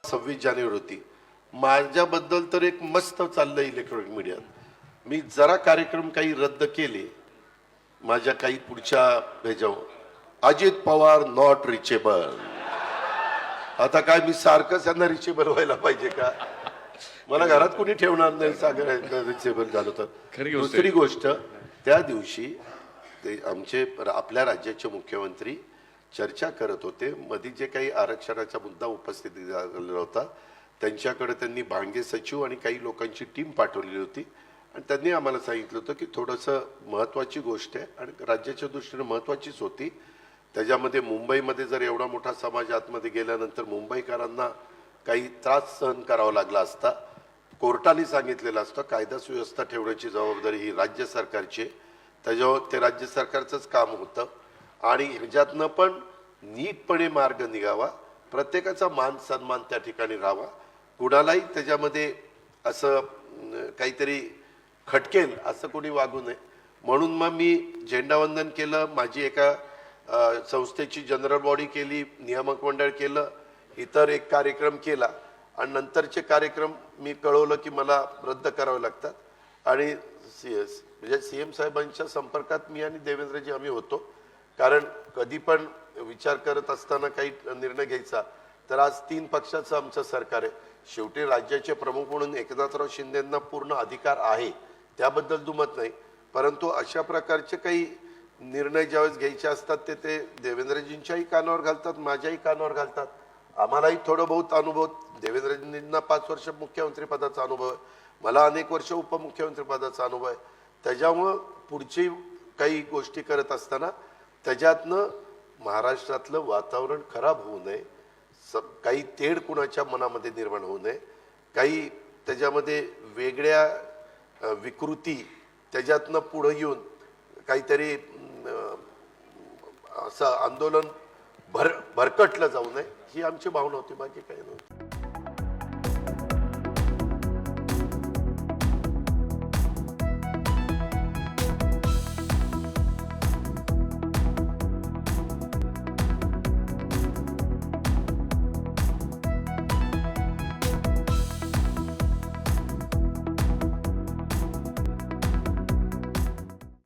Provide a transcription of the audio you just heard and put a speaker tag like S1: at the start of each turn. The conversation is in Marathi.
S1: 26 जानेवारी होती. माझ्याबद्दल तर एक मस्त चाललं इलेक्ट्रॉनिक मीडियात. मी जरा कार्यक्रम काही रद्द केले माझ्या काही पुढच्या ह्याच्यावर, अजित पवार नॉट रिचेबल. आता काय मी सारखं त्यांना रिचेबल व्हायला पाहिजे का? मला घरात कोणी ठेवणार नाही सागर रिचेबल झालं तर. दुसरी गोष्ट, त्या दिवशी ते आमचे आपल्या राज्याचे मुख्यमंत्री चर्चा करत होते. मध्ये जे काही आरक्षणाचा मुद्दा उपस्थित झालेला होता त्यांच्याकडे त्यांनी भांगे सचिव आणि काही लोकांची टीम पाठवलेली होती आणि त्यांनी आम्हाला सांगितलं होतं की थोडंसं महत्त्वाची गोष्ट आहे आणि राज्याच्या दृष्टीने महत्त्वाचीच होती. त्याच्यामध्ये मुंबईमध्ये जर एवढा मोठा समाज आतमध्ये गेल्यानंतर मुंबईकरांना काही त्रास सहन करावा लागला असता. कोर्टाने सांगितलेलं असतं कायदा सुव्यवस्था ठेवण्याची जबाबदारी ही राज्य सरकारची आहे. त्याच्यावर ते राज्य सरकारचंच काम होतं आणि ह्याच्यातनं पण नीटपणे मार्ग निघावा, प्रत्येकाचा मान सन्मान त्या ठिकाणी राहावा, कुणालाही त्याच्यामध्ये असं काहीतरी खटकेल असं कोणी वागू नये. म्हणून मग मी झेंडावंदन केलं, माझी एका संस्थेची जनरल बॉडी केली, नियामक मंडळ केलं, इतर एक कार्यक्रम केला आणि नंतरचे कार्यक्रम मी कळवलं की मला रद्द करावे लागतात. आणि म्हणजे सीएम साहेबांच्या संपर्कात मी आणि देवेंद्रजी आम्ही होतो. कारण कधी पण विचार करत असताना काही निर्णय घ्यायचा तर आज 3 पक्षाचं आमचं सरकार आहे. शेवटी राज्याचे प्रमुख म्हणून एकनाथराव शिंदेंना पूर्ण अधिकार आहे, त्याबद्दल दुमत नाही. परंतु अशा प्रकारचे काही निर्णय ज्यावेळेस घ्यायचे असतात ते देवेंद्रजींच्याही कानावर घालतात, माझ्याही कानावर घालतात. आम्हालाही थोडं बहुत अनुभव, देवेंद्रजींना 5 वर्ष मुख्यमंत्री पदाचा अनुभव आहे, मला अनेक वर्ष उपमुख्यमंत्री पदाचा अनुभव आहे. त्याच्यामुळं पुढची काही गोष्टी करत असताना त्याच्यातनं महाराष्ट्रातलं वातावरण खराब होऊ नये, काही तेढ कुणाच्या मनामध्ये निर्माण होऊ नये, काही त्याच्यामध्ये वेगळ्या विकृती त्याच्यातनं पुढं येऊन काहीतरी असं आंदोलन भरकटलं जाऊ नये, ही आमची भावना होती, बाकी काही नव्हती.